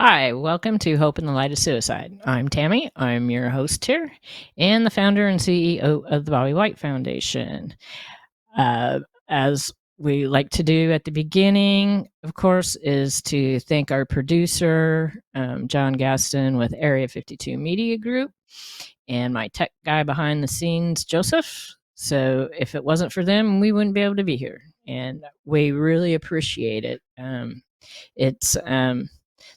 Hi, welcome to Hope in the Light of Suicide. I'm Tammy. I'm your host here and the founder and CEO of the Bobby White Foundation. As we like to do at the beginning, of course, is to thank our producer, John Gaston with Area 52 Media Group, and my tech guy behind the scenes, Joseph. So if it wasn't for them, we wouldn't be able to be here. And we really appreciate it. It's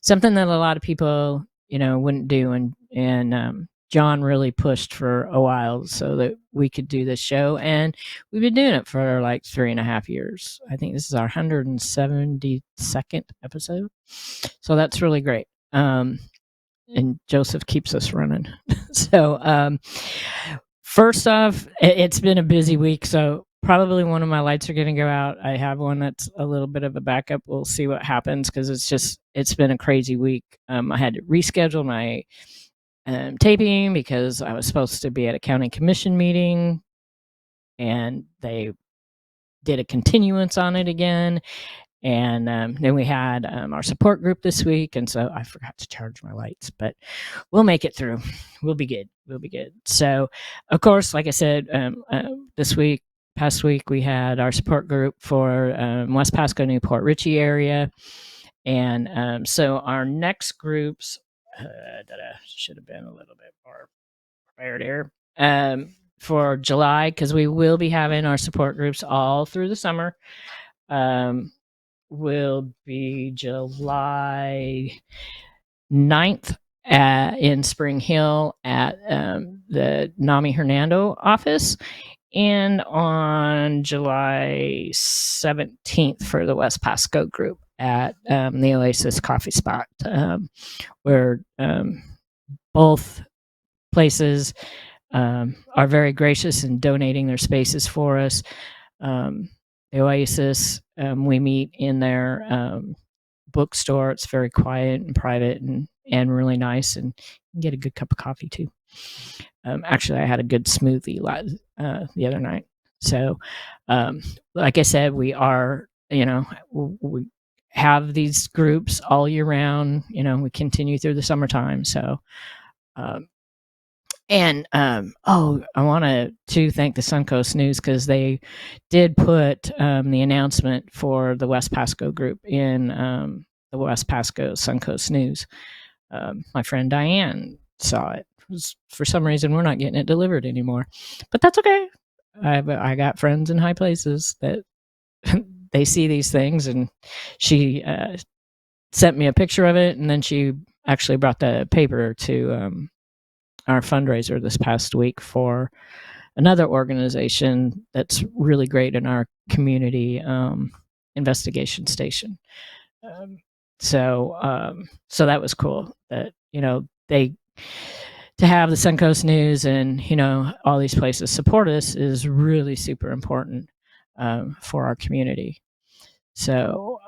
something that a lot of people, wouldn't do, and John really pushed for a while so that we could do this show, and we've been doing it for like 3.5 years. I think this is our 172nd episode, so that's really great. And Joseph keeps us running. So first off, it's been a busy week, so probably one of my lights are going to go out. I have one that's a little bit of a backup. We'll see what happens because it's been a crazy week. I had to reschedule my taping because I was supposed to be at a county commission meeting, and they did a continuance on it again. And then we had our support group this week, and so I forgot to charge my lights, but we'll make it through. We'll be good. We'll be good. So, of course, like I said, past week, we had our support group for West Pasco, Newport Richey area, and so our next groups should have been a little bit more prepared here. For July, because we will be having our support groups all through the summer. Will be July 9th in Spring Hill at the NAMI Hernando office, and on July 17th for the West Pasco group at the Oasis Coffee Spot, where both places are very gracious in donating their spaces for us. The Oasis, we meet in their bookstore. It's very quiet and private and really nice, and you can get a good cup of coffee too. Actually, I had a good smoothie the other night. So, like I said, we are, we have these groups all year round. We continue through the summertime. So, I want to thank the Suncoast News because they did put the announcement for the West Pasco group in the West Pasco Suncoast News. My friend Diane saw it. For some reason, we're not getting it delivered anymore, but that's okay. I got friends in high places that they see these things, and she sent me a picture of it, and then she actually brought the paper to our fundraiser this past week for another organization that's really great in our community, Investigation Station. So that was cool that, they, to have the Suncoast News and, all these places support us is really super important for our community. So,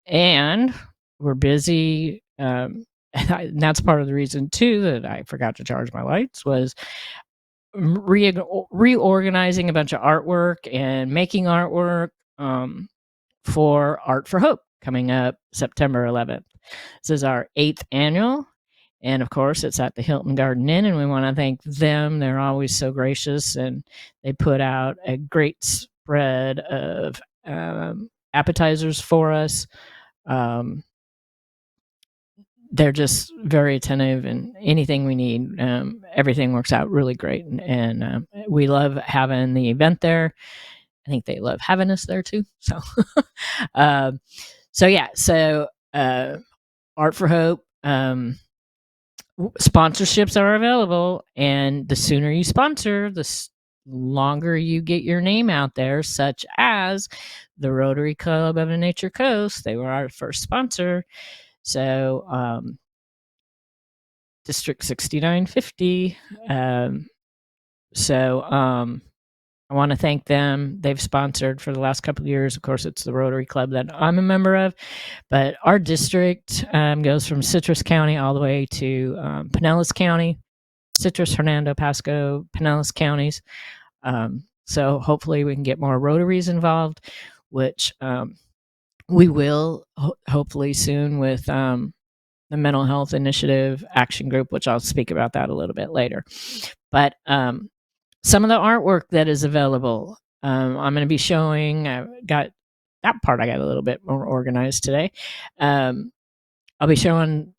and we're busy. And that's part of the reason too that I forgot to charge my lights was reorganizing a bunch of artwork and making artwork for Art for Hope coming up September 11th. This is our 8th annual, and of course it's at the Hilton Garden Inn, and we want to thank them. They're always so gracious, and they put out a great spread of appetizers for us. They're just very attentive, and anything we need, everything works out really great. And we love having the event there. I think they love having us there too. So, so Art for Hope, sponsorships are available, and the sooner you sponsor, the longer you get your name out there, such as the Rotary Club of the Nature Coast. They were our first sponsor. So, District 6950. I want to thank them. They've sponsored for the last couple of years. Of course, it's the Rotary Club that I'm a member of, but our district goes from Citrus County all the way to Pinellas County, Citrus, Hernando, Pasco, Pinellas counties. So hopefully we can get more Rotaries involved, which we will hopefully soon with the Mental Health Initiative Action Group, which I'll speak about that a little bit later. But some of the artwork that is available, I'm going to be showing. I got that part. I got a little bit more organized today. I'll be showing,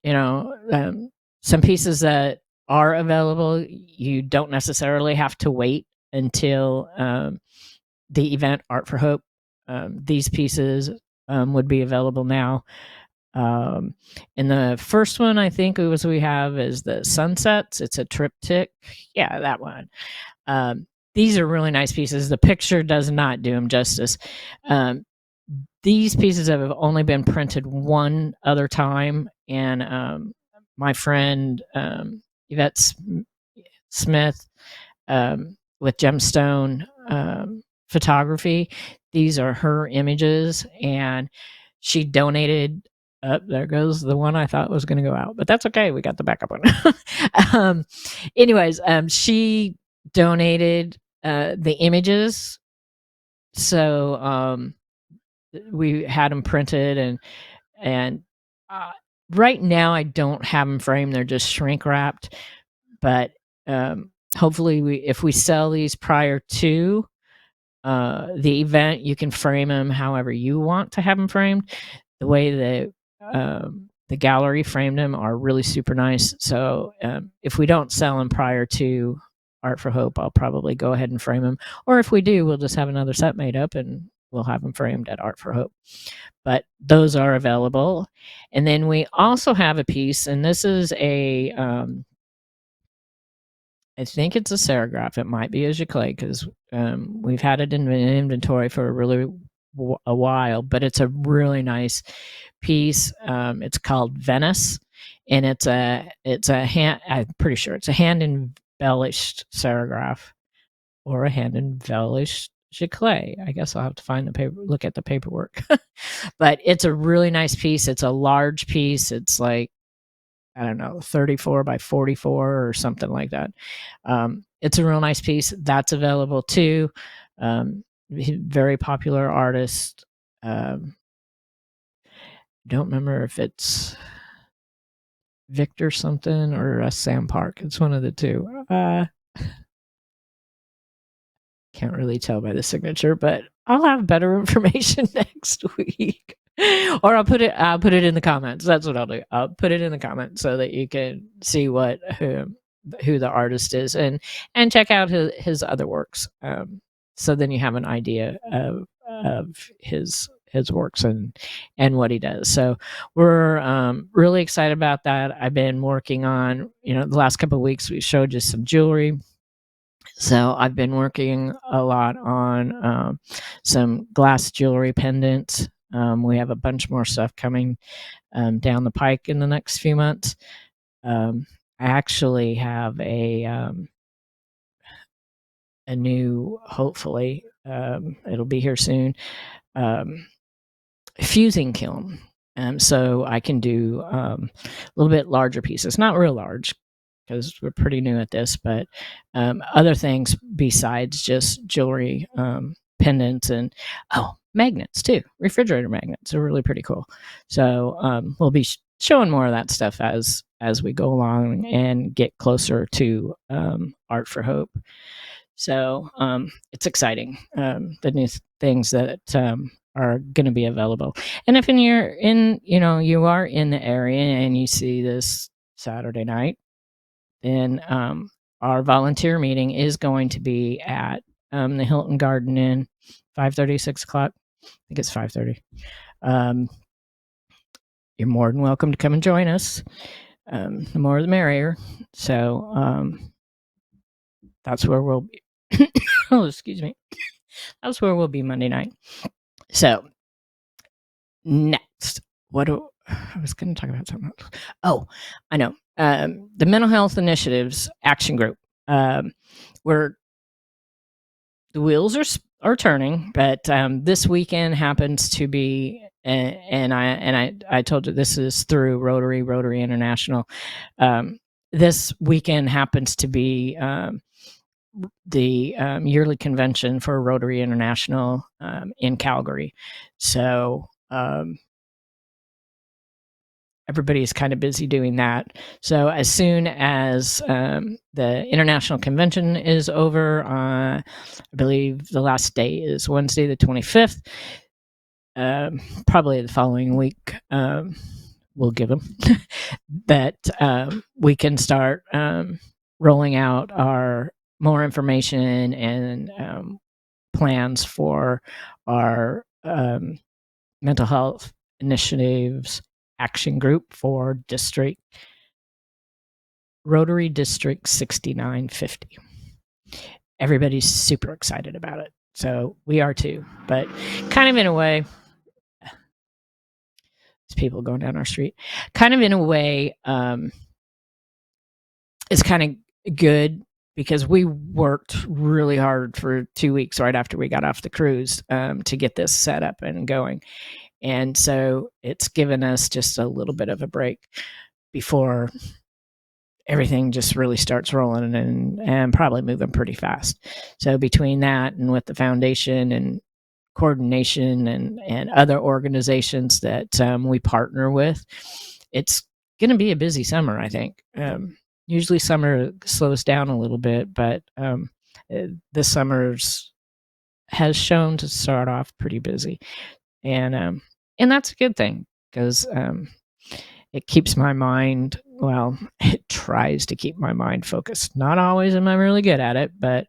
some pieces that are available. You don't necessarily have to wait until the event Art for Hope. These pieces would be available now. And the first one I think we have is the Sunsets. It's a triptych. Yeah, that one. These are really nice pieces. The picture does not do them justice. These pieces have only been printed one other time, and my friend Yvette Smith with Gemstone Photography, these are her images, and she donated. There goes the one I thought was going to go out, but that's okay. We got the backup one. Anyways, she donated the images, so we had them printed, and right now I don't have them framed. They're just shrink wrapped, but hopefully if we sell these prior to the event, you can frame them however you want to have them framed. The way that the gallery framed them are really super nice. So if we don't sell them prior to Art for Hope, I'll probably go ahead and frame them. Or if we do, we'll just have another set made up and we'll have them framed at Art for Hope. But those are available. And then we also have a piece, and this is I think it's a serigraph. It might be a giclée because we've had it in inventory for a while, but it's a really nice piece. It's called Venice, and it's a hand. I'm pretty sure it's a hand embellished serigraph or a hand embellished giclée. I guess I'll have to find the paper, look at the paperwork. But it's a really nice piece. It's a large piece. It's like, I don't know, 34 by 44 or something like that. It's a real nice piece. That's available too. Very popular artist. Don't remember if it's Victor something or Sam Park. It's one of the two. Can't really tell by the signature, but I'll have better information next week. Or I'll put it in the comments. That's what I'll do. I'll put it in the comments so that you can see who the artist is and check out his other works. So then you have an idea of his works and what he does. So we're really excited about that. I've been working on, the last couple of weeks we showed you some jewelry. So I've been working a lot on some glass jewelry pendants. We have a bunch more stuff coming down the pike in the next few months. I actually have a new, hopefully, it'll be here soon, fusing kiln. So I can do a little bit larger pieces, not real large, because we're pretty new at this, but other things besides just jewelry, pendants, and magnets too. Refrigerator magnets are really pretty cool. So we'll be showing more of that stuff as we go along and get closer to Art for Hope. So it's exciting, the new things that are going to be available. And if you are in the area and you see this Saturday night, then our volunteer meeting is going to be at the Hilton Garden Inn, 5:30, 6 o'clock. I think it's 5:30. You're more than welcome to come and join us. The more the merrier. So that's where we'll be. Oh, excuse me. That's where we'll be Monday night. So next, I was going to talk about something else. Oh, I know. The Mental Health Initiatives Action Group. Where the wheels are turning, but this weekend happens to be, and I told you this is through Rotary International. This weekend happens to be the yearly convention for Rotary International in Calgary. So everybody's kind of busy doing that. So as soon as the international convention is over, I believe the last day is Wednesday, the 25th. Probably the following week, we'll give them that we can start rolling out our more information and plans for our mental health initiatives action group for district Rotary District 6950. Everybody's super excited about it. So we are too, but kind of in a way, there's people going down our street, kind of in a way, it's kind of good because we worked really hard for 2 weeks right after we got off the cruise to get this set up and going. And so it's given us just a little bit of a break before everything just really starts rolling and probably moving pretty fast. So between that and with the foundation and coordination and other organizations that we partner with, it's going to be a busy summer, I think. Usually summer slows down a little bit, but this summer's has shown to start off pretty busy. And that's a good thing because it keeps my mind, well, it tries to keep my mind focused. Not always am I really good at it, but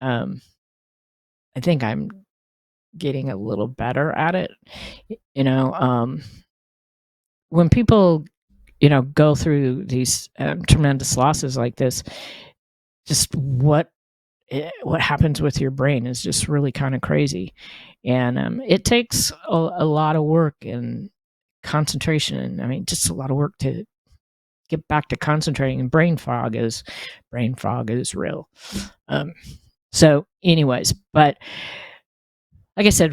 I think I'm getting a little better at it. When people, go through these tremendous losses like this, just what happens with your brain is just really kind of crazy. And it takes a lot of work and concentration. I mean, just a lot of work to get back to concentrating, and brain fog is real. So anyways, but like I said,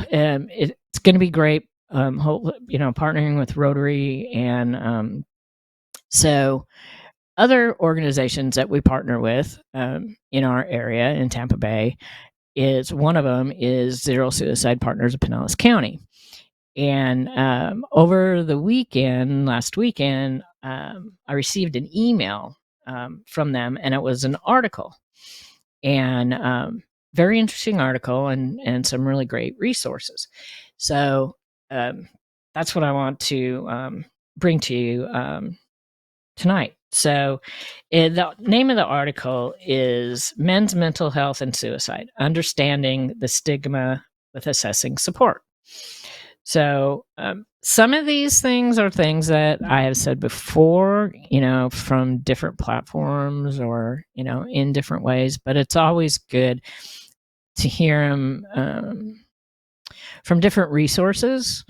it's going to be great. Partnering with Rotary and so other organizations that we partner with in our area in Tampa Bay is one of them is Zero Suicide Partners of Pinellas County. And over the last weekend, I received an email from them, and it was an article, and very interesting article, and some really great resources. So that's what I want to bring to you tonight. So the name of the article is Men's Mental Health and Suicide, Understanding the Stigma with Assessing Support. So some of these things are things that I have said before, from different platforms or, in different ways, but it's always good to hear them from different resources.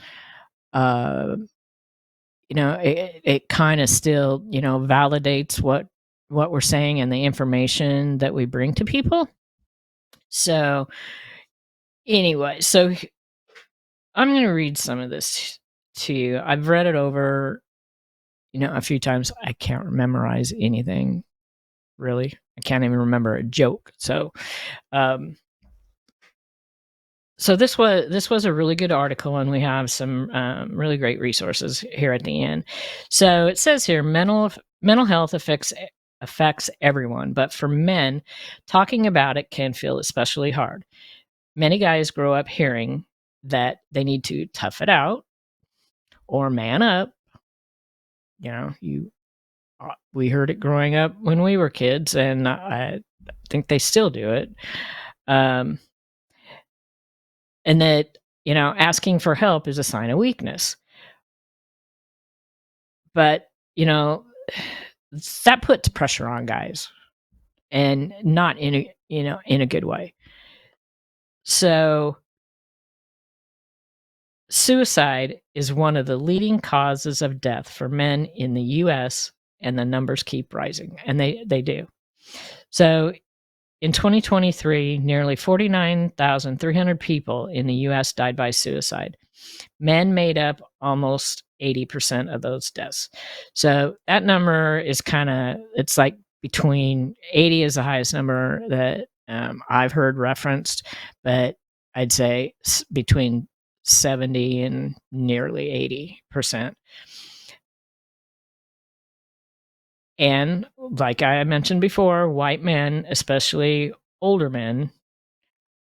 It kind of still, validates what we're saying and the information that we bring to people. So anyway, so I'm going to read some of this to you. I've read it over, a few times. I can't memorize anything, really. I can't even remember a joke. So this was a really good article, and we have some really great resources here at the end. So it says here, mental health affects everyone, but for men, talking about it can feel especially hard. Many guys grow up hearing that they need to tough it out or man up. We heard it growing up when we were kids, and I think they still do it. And that, asking for help is a sign of weakness. But, that puts pressure on guys, and not in a good way. So suicide is one of the leading causes of death for men in the US, and the numbers keep rising, and they do. So in 2023, nearly 49,300 people in the US died by suicide. Men made up almost 80% of those deaths. So that number is it's like between 80 is the highest number that I've heard referenced, but I'd say between 70 and nearly 80%. And like I mentioned before, white men, especially older men,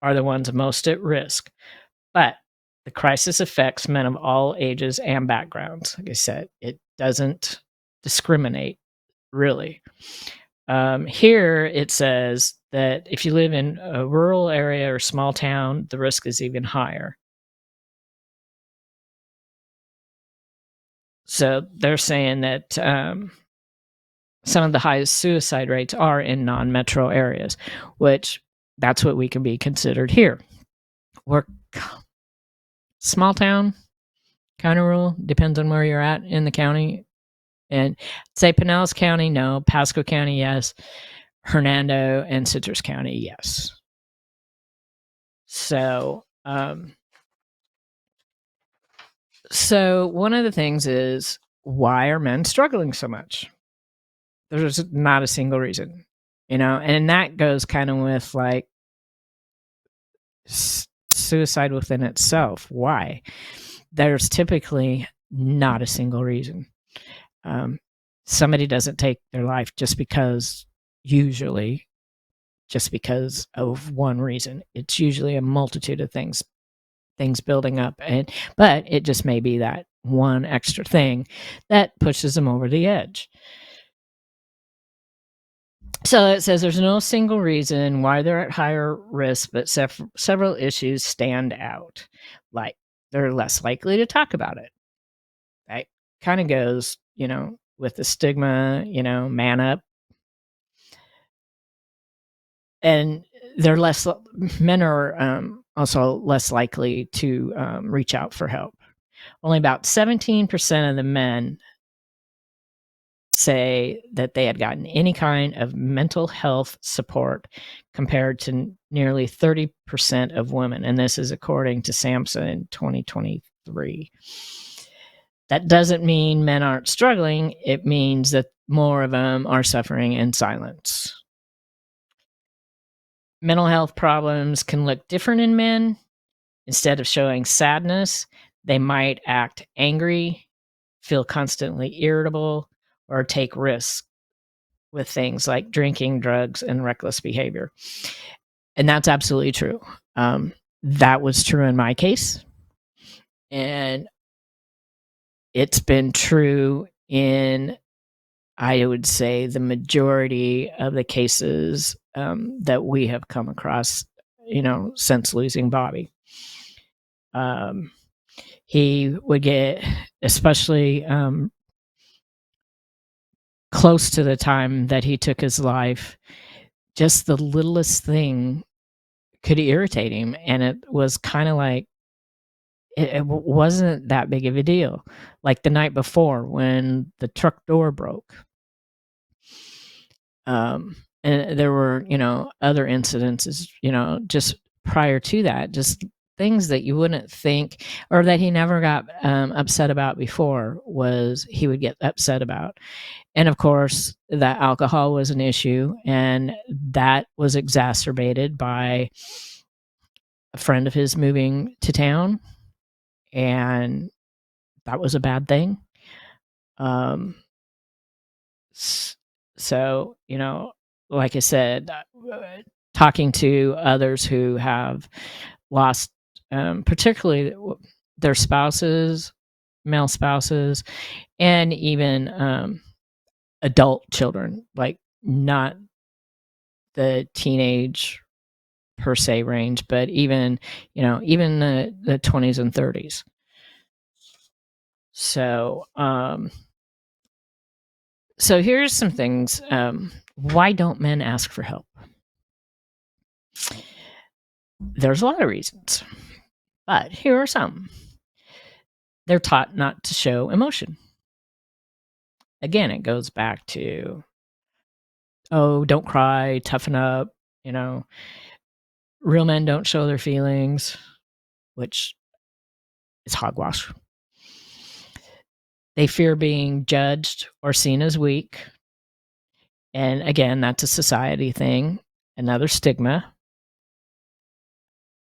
are the ones most at risk. But the crisis affects men of all ages and backgrounds. Like I said, it doesn't discriminate really. Here it says that if you live in a rural area or small town, the risk is even higher. So they're saying that some of the highest suicide rates are in non-metro areas, which that's what we can be considered here. We're small town, kind of rural, depends on where you're at in the county. And say Pinellas County, no. Pasco County, yes. Hernando and Citrus County, yes. So, so one of the things is, why are men struggling so much? There's not a single reason, and that goes kind of with like suicide within itself. Why? There's typically not a single reason. Somebody doesn't take their life usually just because of one reason. It's usually a multitude of things building up, but it just may be that one extra thing that pushes them over the edge. So it says there's no single reason why they're at higher risk, but several issues stand out. Like they're less likely to talk about it. That kind of goes, with the stigma, man up. And men are also less likely to reach out for help. Only about 17% of the men say that they had gotten any kind of mental health support compared to nearly 30% of women. And this is according to SAMHSA in 2023. That doesn't mean men aren't struggling. It means that more of them are suffering in silence. Mental health problems can look different in men. Instead of showing sadness, they might act angry, feel constantly irritable, or take risks with things like drinking, drugs, and reckless behavior. And that's absolutely true. That was true in my case. And it's been true in, I would say, the majority of the cases that we have come across, since losing Bobby. He would get, especially close to the time that he took his life, just the littlest thing could irritate him. And it was kind of like, it wasn't that big of a deal. Like the night before when the truck door broke. And there were, other incidences, just prior to that, just things that you wouldn't think, or that he never got upset about before, was he would get upset about. And of course, that alcohol was an issue, and that was exacerbated by a friend of his moving to town, and that was a bad thing. So, like I said, talking to others who have lost, particularly their spouses, male spouses, and even adult children, like not the teenage per se range, but even the 20s and 30s. So so here's some things. Why don't men ask for help? There's a lot of reasons, but here are some. They're taught not to show emotion. Again, it goes back to, oh, don't cry, toughen up, real men don't show their feelings, which is hogwash. They fear being judged or seen as weak. And again, that's a society thing, another stigma.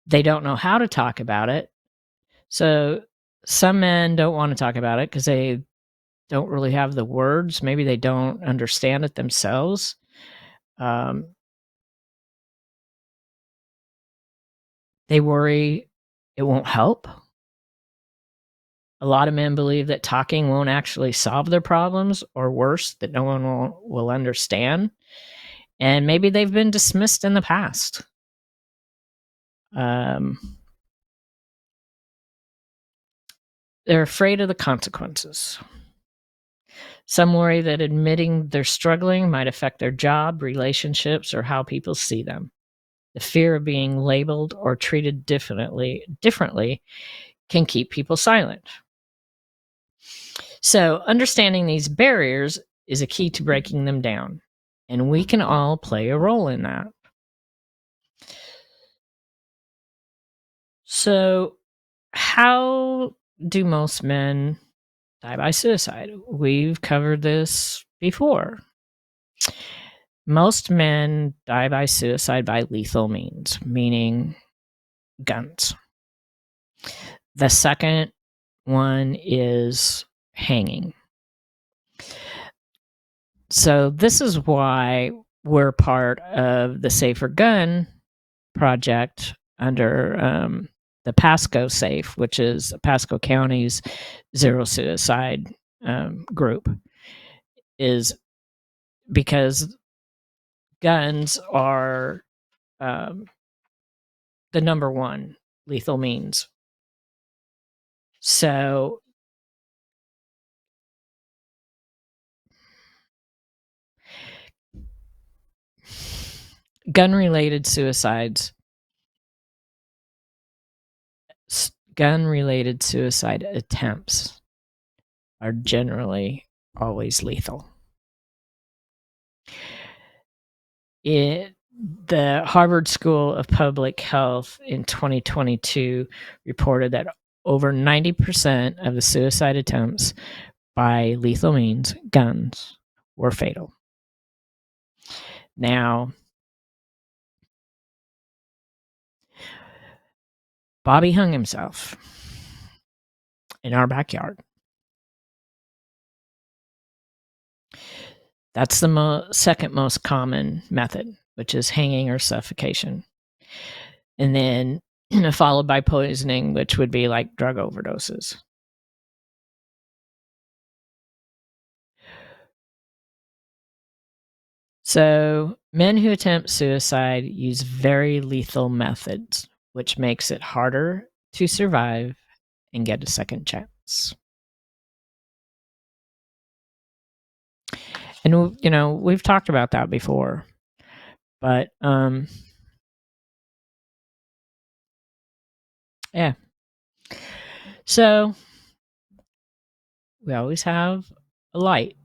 They don't know how to talk about it. So some men don't want to talk about it because they don't really have the words. Maybe they don't understand it themselves. They worry it won't help. A lot of men believe that talking won't actually solve their problems, or worse, that no one will understand. And maybe they've been dismissed in the past. They're afraid of the consequences. Some worry that admitting they're struggling might affect their job, relationships, or how people see them. The fear of being labeled or treated differently can keep people silent. So, understanding these barriers is a key to breaking them down, and we can all play a role in that. So, how do most men die by suicide? We've covered this before. Most men die by suicide by lethal means, meaning guns. The second one is hanging. So, this is why we're part of the Safer Gun project under the Pasco Safe, which is Pasco County's zero suicide group, is because guns are the number one lethal means. So gun-related suicide attempts are generally always lethal. The Harvard School of Public Health in 2022 reported that over 90% of the suicide attempts by lethal means, guns, were fatal. Now, Bobby hung himself in our backyard. That's the second most common method, which is hanging or suffocation. And then followed by poisoning, which would be like drug overdoses. So men who attempt suicide use very lethal methods, which makes it harder to survive and get a second chance. And, you know, we've talked about that before, but, yeah. So we always have a light.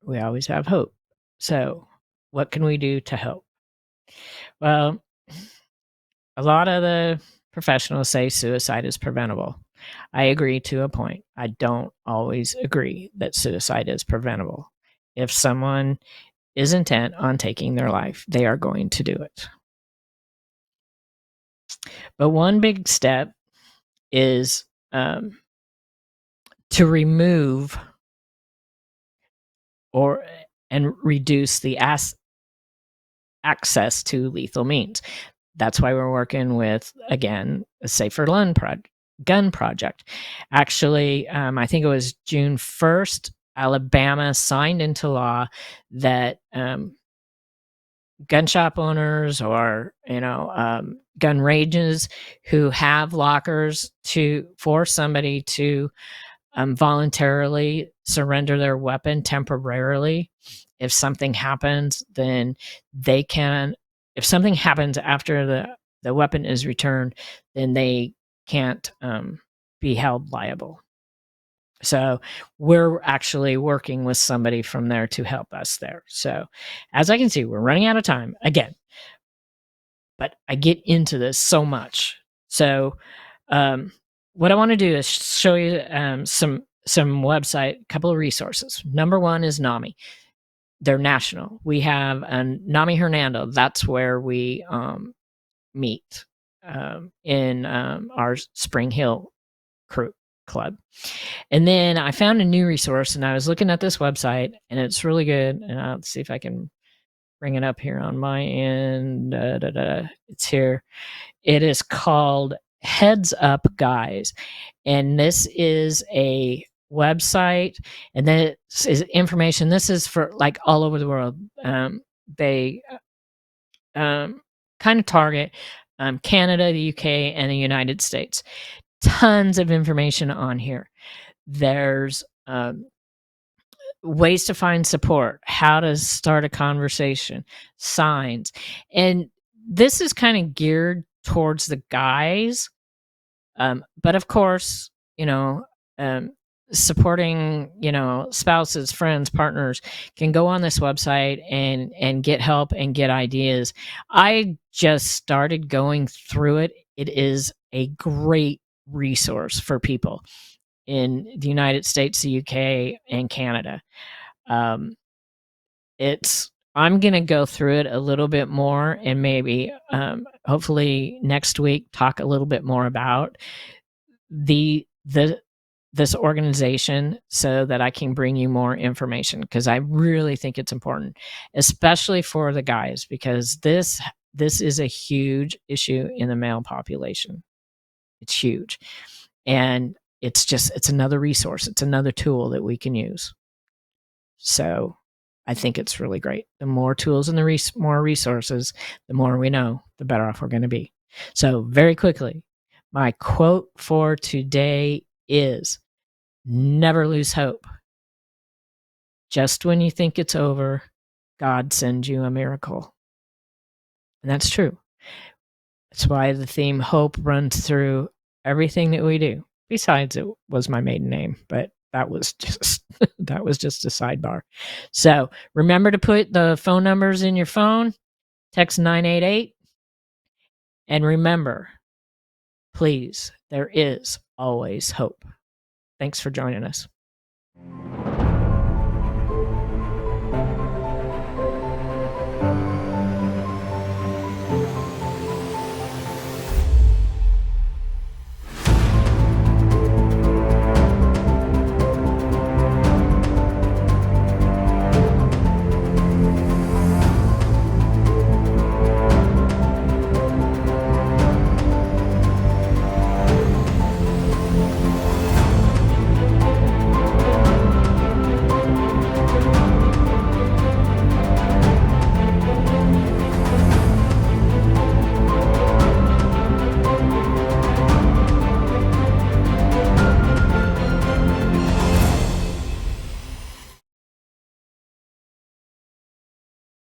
We always have hope. So what can we do to help? Well, a lot of the professionals say suicide is preventable. I agree to a point. I don't always agree that suicide is preventable. If someone is intent on taking their life, they are going to do it. But one big step is to remove and reduce the access to lethal means. That's why we're working with, again, a Safer Gun project. Actually, I think it was June 1st, Alabama signed into law that gun shop owners or, gun ranges who have lockers for somebody to voluntarily surrender their weapon temporarily. If something happens, then they can. If something happens after the weapon is returned, then they can't be held liable. So we're actually working with somebody from there to help us there. So as I can see, we're running out of time again, but I get into this so much. So what I want to do is show you some website, a couple of resources. Number one is NAMI. They're national. We have NAMI Hernando. That's where we meet in our Spring Hill crew. club. And then I found a new resource, and I was looking at this website, and it's really good. And I'll see if I can bring it up here on my end. It's here. It is called Heads Up Guys, and this is a website, and this is information. This is for like all over the world. They kind of target Canada, the UK, and the United States. Tons of information on here. There's ways to find support, how to start a conversation, signs. And this is kind of geared towards the guys. But of course, um, supporting, spouses, friends, partners can go on this website and get help and get ideas. I just started going through it. It is a great resource for people in the United States, the UK, and Canada. Um, it's I'm gonna go through it a little bit more, and maybe hopefully next week talk a little bit more about the this organization so that I can bring you more information, because I really think it's important, especially for the guys, because this is a huge issue in the male population. It's huge. And it's another resource. It's another tool that we can use. So I think it's really great. The more tools and the more resources, the more we know, the better off we're going to be. So very quickly, my quote for today is never lose hope. Just when you think it's over, God sends you a miracle. And that's true. That's why the theme hope runs through everything that we do. Besides, it was my maiden name, but that was just that was just a sidebar. So remember to put the phone numbers in your phone, text 988, and remember, please, there is always hope. Thanks for joining us.